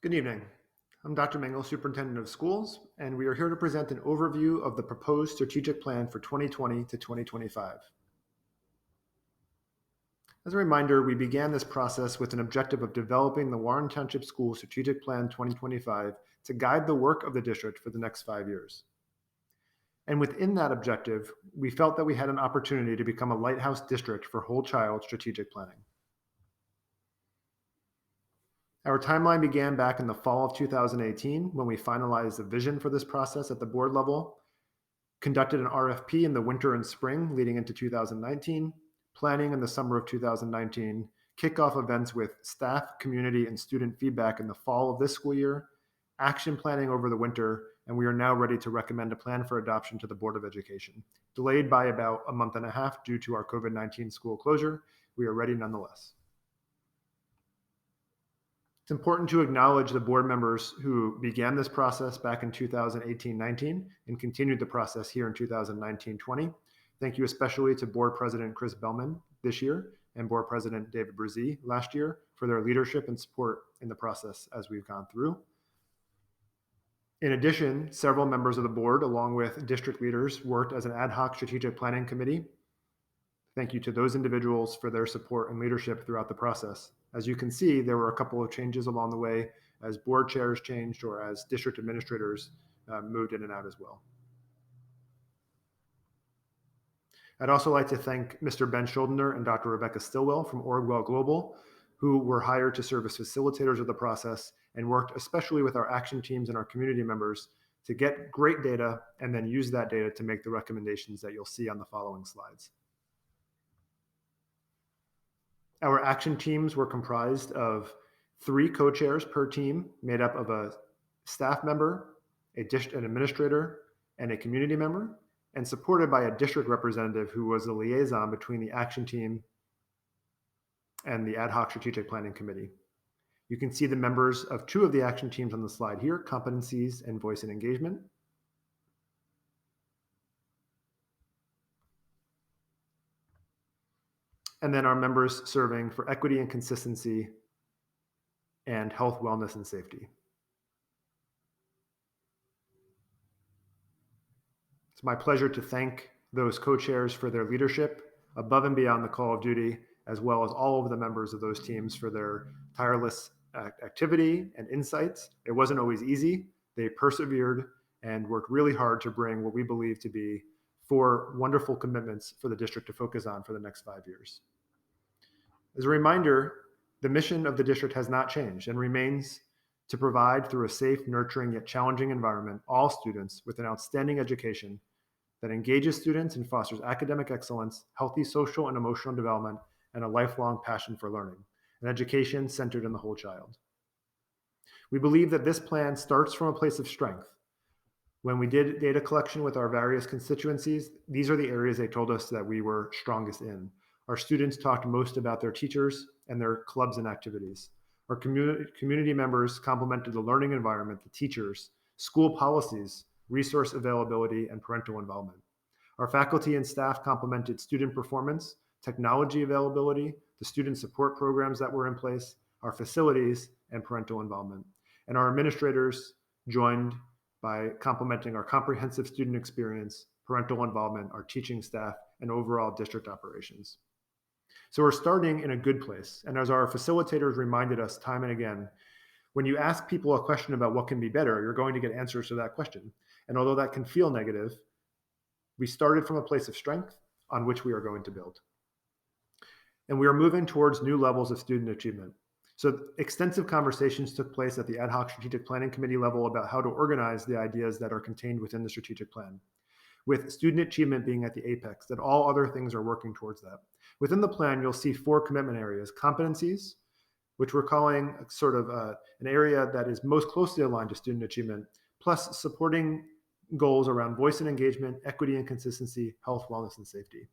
Good evening. I'm Dr. Mengel, Superintendent of Schools, and we are here to present an overview of the proposed strategic plan for 2020 to 2025. As a reminder, we began this process with an objective of developing the Warren Township School Strategic Plan 2025 to guide the work of the district for the next 5 years. And within that objective, we felt that we had an opportunity to become a lighthouse district for whole child strategic planning. Our timeline began back in the fall of 2018 when we finalized the vision for this process at the board level, conducted an RFP in the winter and spring leading into 2019, planning in the summer of 2019, kickoff events with staff, community, and student feedback in the fall of this school year, action planning over the winter, and we are now ready to recommend a plan for adoption to the Board of Education. Delayed by about a month and a half due to our COVID-19 school closure, we are ready nonetheless. It's important to acknowledge the board members who began this process back in 2018-19 and continued the process here in 2019-20. Thank you especially to Board President Chris Bellman this year and Board President David Brzee last year for their leadership and support in the process as we've gone through. In addition, several members of the board, along with district leaders, worked as an ad hoc strategic planning committee. Thank you to those individuals for their support and leadership throughout the process. As you can see, there were a couple of changes along the way as board chairs changed or as district administrators moved in and out as well. I'd also like to thank Mr. Ben Schuldner and Dr. Rebecca Stillwell from Orgwell Global, who were hired to serve as facilitators of the process and worked especially with our action teams and our community members to get great data and then use that data to make the recommendations that you'll see on the following slides. Our action teams were comprised of 3 co-chairs per team made up of a staff member, an administrator, and a community member, and supported by a district representative who was the liaison between the action team and the ad hoc strategic planning committee. You can see the members of 2 of the action teams on the slide here, competencies and voice and engagement. And then our members serving for equity and consistency and health, wellness, and safety. It's my pleasure to thank those co-chairs for their leadership above and beyond the call of duty, as well as all of the members of those teams for their tireless activity and insights. It wasn't always easy. They persevered and worked really hard to bring what we believe to be 4 wonderful commitments for the district to focus on for the next 5 years. As a reminder, the mission of the district has not changed and remains to provide through a safe, nurturing, yet challenging environment all students with an outstanding education that engages students and fosters academic excellence, healthy social and emotional development, and a lifelong passion for learning, an education centered in the whole child. We believe that this plan starts from a place of strength. When we did data collection with our various constituencies, these are the areas they told us that we were strongest in. Our students talked most about their teachers and their clubs and activities. Our community members complimented the learning environment, the teachers, school policies, resource availability, and parental involvement. Our faculty and staff complimented student performance, technology availability, the student support programs that were in place, our facilities, and parental involvement. And our administrators joined by complimenting our comprehensive student experience, parental involvement, our teaching staff, and overall district operations. So we're starting in a good place. And as our facilitators reminded us time and again, when you ask people a question about what can be better, you're going to get answers to that question. And although that can feel negative, we started from a place of strength on which we are going to build. And we are moving towards new levels of student achievement. So extensive conversations took place at the ad hoc strategic planning committee level about how to organize the ideas that are contained within the strategic plan, with student achievement being at the apex, that all other things are working towards that. Within the plan, you'll see 4 commitment areas: competencies, which we're calling sort of an area that is most closely aligned to student achievement, plus supporting goals around voice and engagement, equity and consistency, health, wellness, and safety.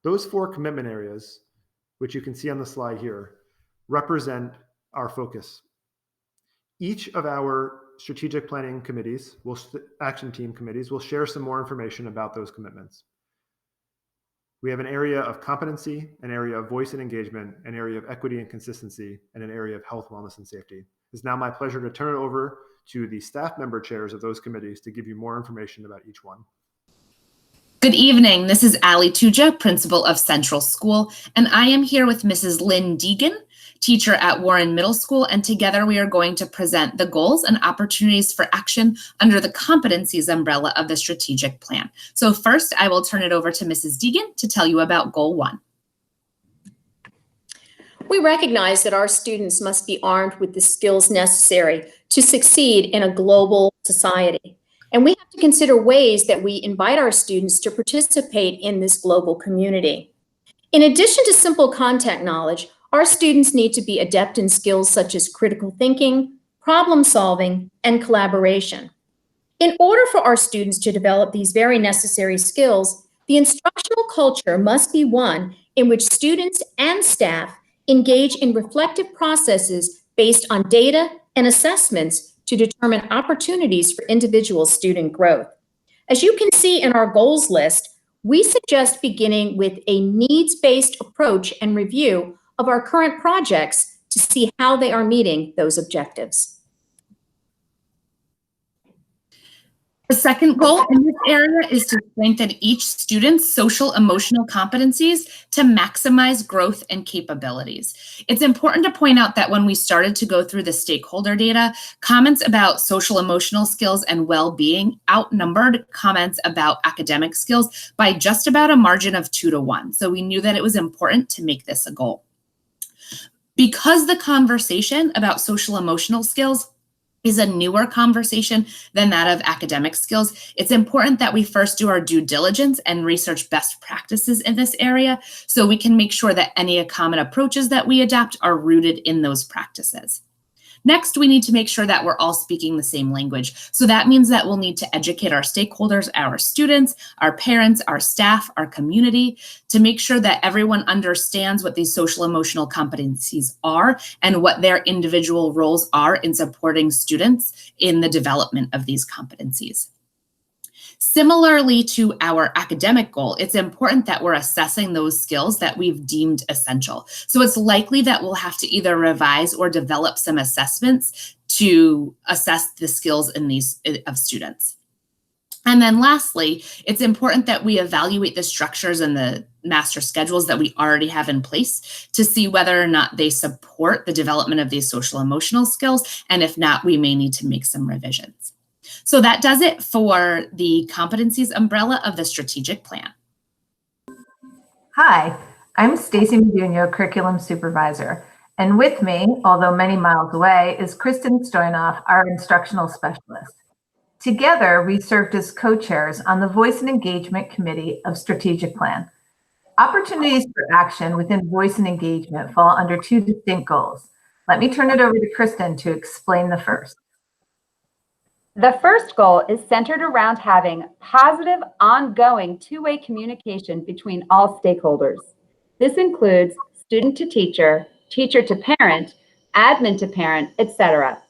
Those 4 commitment areas, which you can see on the slide here, represent our focus. Each of our strategic planning committees, action team committees, will share some more information about those commitments. We have an area of competency, an area of voice and engagement, an area of equity and consistency, and an area of health, wellness, and safety. It's now my pleasure to turn it over to the staff member chairs of those committees to give you more information about each one. Good evening. This is Allie Tuja, principal of Central School, and I am here with Mrs. Lynn Deegan, teacher at Warren Middle School, and together we are going to present the goals and opportunities for action under the competencies umbrella of the strategic plan. So first, I will turn it over to Mrs. Deegan to tell you about Goal 1. We recognize that our students must be armed with the skills necessary to succeed in a global society. And we have to consider ways that we invite our students to participate in this global community. In addition to simple content knowledge, our students need to be adept in skills such as critical thinking, problem solving, and collaboration. In order for our students to develop these very necessary skills, the instructional culture must be one in which students and staff engage in reflective processes based on data and assessments to determine opportunities for individual student growth. As you can see in our goals list, we suggest beginning with a needs-based approach and review of our current projects to see how they are meeting those objectives. The second goal in this area is to strengthen each student's social emotional competencies to maximize growth and capabilities. It's important to point out that when we started to go through the stakeholder data, comments about social emotional skills and well-being outnumbered comments about academic skills by just about a margin of 2 to 1. So we knew that it was important to make this a goal. Because the conversation about social emotional skills is a newer conversation than that of academic skills, it's important that we first do our due diligence and research best practices in this area so we can make sure that any common approaches that we adopt are rooted in those practices. Next, we need to make sure that we're all speaking the same language. So that means that we'll need to educate our stakeholders, our students, our parents, our staff, our community, to make sure that everyone understands what these social emotional competencies are and what their individual roles are in supporting students in the development of these competencies. Similarly to our academic goal, it's important that we're assessing those skills that we've deemed essential. So it's likely that we'll have to either revise or develop some assessments to assess the skills in these of students. And then lastly, it's important that we evaluate the structures and the master schedules that we already have in place to see whether or not they support the development of these social emotional skills. And if not, we may need to make some revisions. So that does it for the competencies umbrella of the strategic plan. Hi, I'm Stacy Meduno, Curriculum Supervisor. And with me, although many miles away, is Kristen Stoynoff, our Instructional Specialist. Together, we served as co-chairs on the Voice and Engagement Committee of Strategic Plan. Opportunities for action within voice and engagement fall under 2 distinct goals. Let me turn it over to Kristen to explain the first. The first goal is centered around having positive, ongoing two-way communication between all stakeholders. This includes student to teacher, teacher to parent, admin to parent, etc.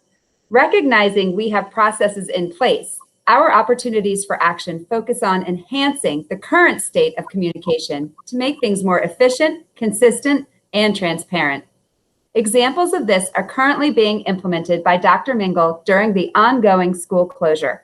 Recognizing we have processes in place, our opportunities for action focus on enhancing the current state of communication to make things more efficient, consistent, and transparent. Examples of this are currently being implemented by Dr. Mingle during the ongoing school closure.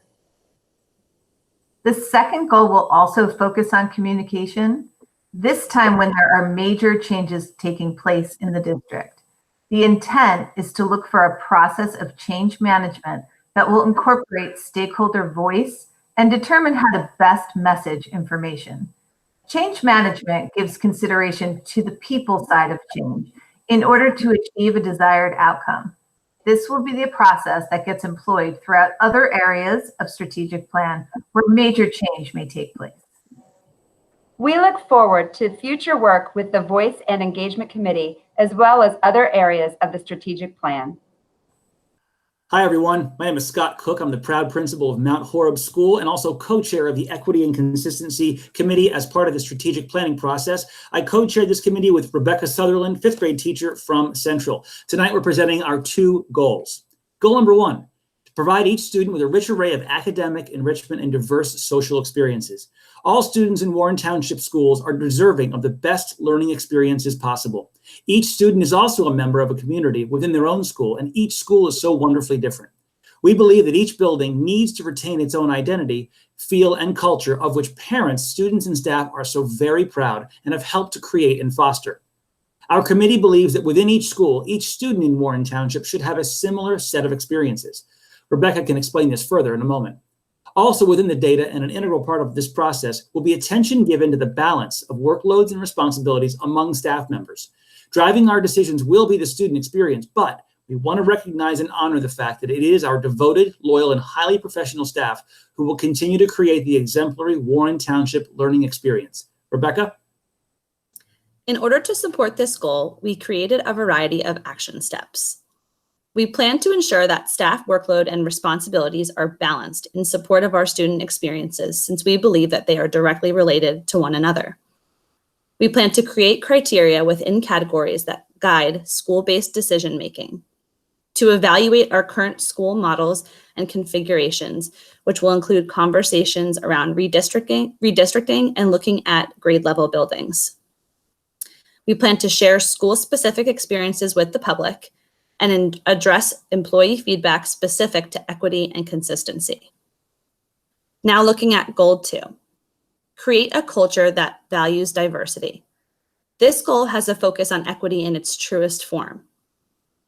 The second goal will also focus on communication, this time when there are major changes taking place in the district. The intent is to look for a process of change management that will incorporate stakeholder voice and determine how to best message information. Change management gives consideration to the people side of change in order to achieve a desired outcome. This will be the process that gets employed throughout other areas of strategic plan where major change may take place. We look forward to future work with the Voice and Engagement Committee, as well as other areas of the strategic plan. Hi, everyone. My name is Scott Cook. I'm the proud principal of Mount Horeb School and also co-chair of the Equity and Consistency Committee as part of the strategic planning process. I co-chair this committee with Rebecca Sutherland, 5th grade teacher from Central. Tonight, we're presenting our 2 goals. Goal number 1, to provide each student with a rich array of academic, enrichment, and diverse social experiences. All students in Warren Township schools are deserving of the best learning experiences possible. Each student is also a member of a community within their own school, and each school is so wonderfully different. We believe that each building needs to retain its own identity, feel, and culture of which parents, students, and staff are so very proud and have helped to create and foster. Our committee believes that within each school, each student in Warren Township should have a similar set of experiences. Rebecca can explain this further in a moment. Also within the data and an integral part of this process will be attention given to the balance of workloads and responsibilities among staff members. Driving our decisions will be the student experience, but we want to recognize and honor the fact that it is our devoted, loyal, and highly professional staff who will continue to create the exemplary Warren Township learning experience. Rebecca? In order to support this goal, we created a variety of action steps. We plan to ensure that staff workload and responsibilities are balanced in support of our student experiences, since we believe that they are directly related to one another. We plan to create criteria within categories that guide school-based decision-making, to evaluate our current school models and configurations, which will include conversations around redistricting and looking at grade-level buildings. We plan to share school-specific experiences with the public and address employee feedback specific to equity and consistency. Now looking at goal 2, create a culture that values diversity. This goal has a focus on equity in its truest form.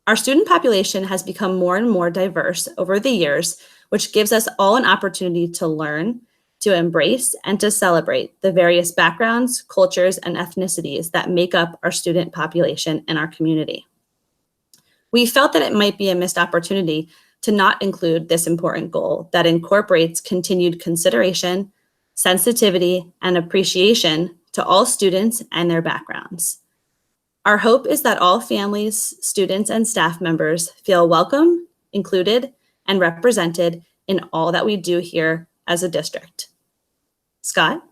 Our student population has become more and more diverse over the years, which gives us all an opportunity to learn, to embrace, and to celebrate the various backgrounds, cultures, and ethnicities that make up our student population in our community. We felt that it might be a missed opportunity to not include this important goal that incorporates continued consideration, sensitivity, and appreciation to all students and their backgrounds. Our hope is that all families, students, and staff members feel welcome, included, and represented in all that we do here as a district. Scott?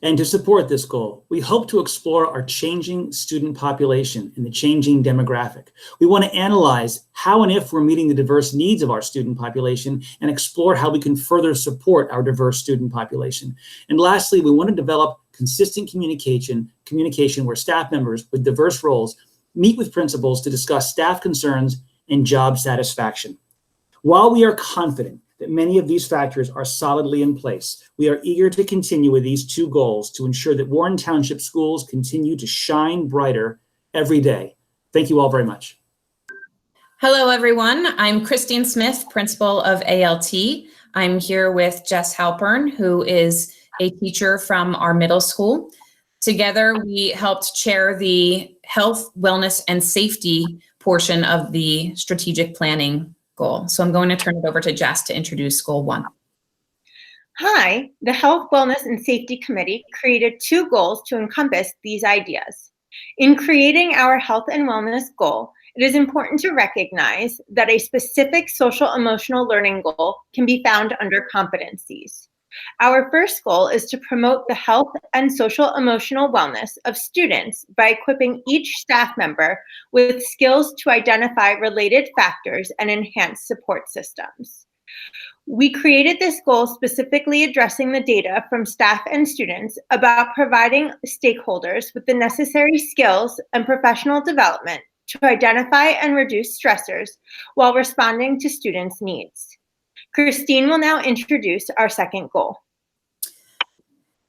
And to support this goal, we hope to explore our changing student population and the changing demographic. We want to analyze how and if we're meeting the diverse needs of our student population and explore how we can further support our diverse student population. And lastly, we want to develop consistent communication where staff members with diverse roles meet with principals to discuss staff concerns and job satisfaction. While we are confident that many of these factors are solidly in place, we are eager to continue with these 2 goals to ensure that Warren Township schools continue to shine brighter every day. Thank you all very much. Hello, everyone. I'm Christine Smith, principal of ALT. I'm here with Jess Halpern, who is a teacher from our middle school. Together, we helped chair the health, wellness, and safety portion of the strategic planning goal. So I'm going to turn it over to Jess to introduce goal 1. Hi, the Health, Wellness, and Safety Committee created 2 goals to encompass these ideas. In creating our health and wellness goal, it is important to recognize that a specific social-emotional learning goal can be found under competencies. Our first goal is to promote the health and social-emotional wellness of students by equipping each staff member with skills to identify related factors and enhance support systems. We created this goal specifically addressing the data from staff and students about providing stakeholders with the necessary skills and professional development to identify and reduce stressors while responding to students' needs. Christine will now introduce our second goal.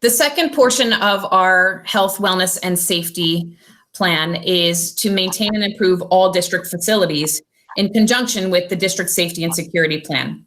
The second portion of our health, wellness, and safety plan is to maintain and improve all district facilities in conjunction with the district safety and security plan.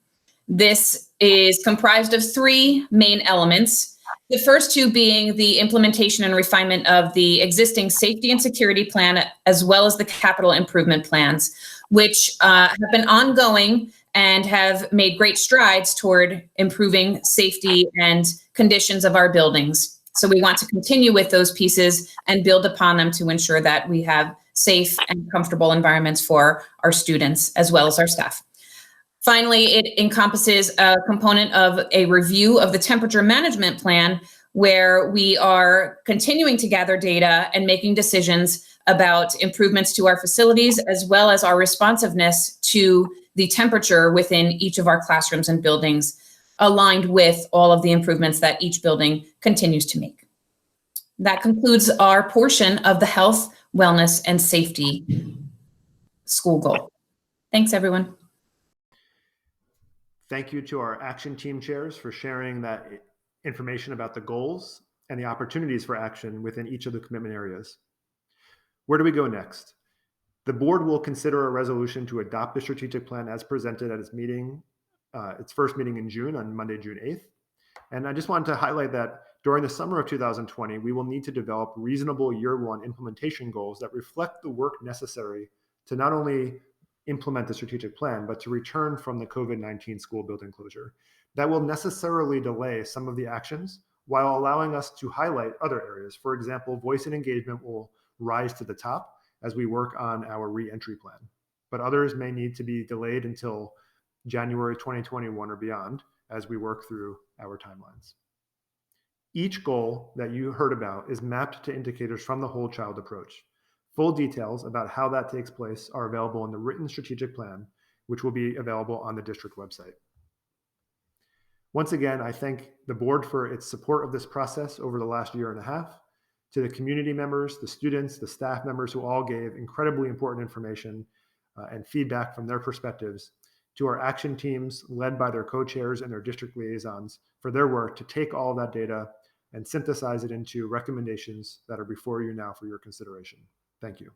This is comprised of 3 main elements. The first 2 being the implementation and refinement of the existing safety and security plan, as well as the capital improvement plans, which have been ongoing and have made great strides toward improving safety and conditions of our buildings. So we want to continue with those pieces and build upon them to ensure that we have safe and comfortable environments for our students as well as our staff. Finally, it encompasses a component of a review of the temperature management plan, where we are continuing to gather data and making decisions about improvements to our facilities, as well as our responsiveness to the temperature within each of our classrooms and buildings aligned with all of the improvements that each building continues to make. That concludes our portion of the health, wellness, and safety school goal. Thanks, everyone. Thank you to our action team chairs for sharing that information about the goals and the opportunities for action within each of the commitment areas. Where do we go next? The board will consider a resolution to adopt the strategic plan as presented at its first meeting in June, on Monday, June 8th. And I just wanted to highlight that during the summer of 2020, we will need to develop reasonable year one implementation goals that reflect the work necessary to not only implement the strategic plan, but to return from the COVID-19 school building closure. That will necessarily delay some of the actions while allowing us to highlight other areas. For example, voice and engagement will rise to the top as we work on our re-entry plan, but others may need to be delayed until January 2021 or beyond as we work through our timelines. Each goal that you heard about is mapped to indicators from the whole child approach. Full details about how that takes place are available in the written strategic plan, which will be available on the district website. Once again, I thank the board for its support of this process over the last year and a half. To the community members, the students, the staff members who all gave incredibly important information and feedback from their perspectives, to our action teams led by their co-chairs and their district liaisons for their work to take all of that data and synthesize it into recommendations that are before you now for your consideration. Thank you.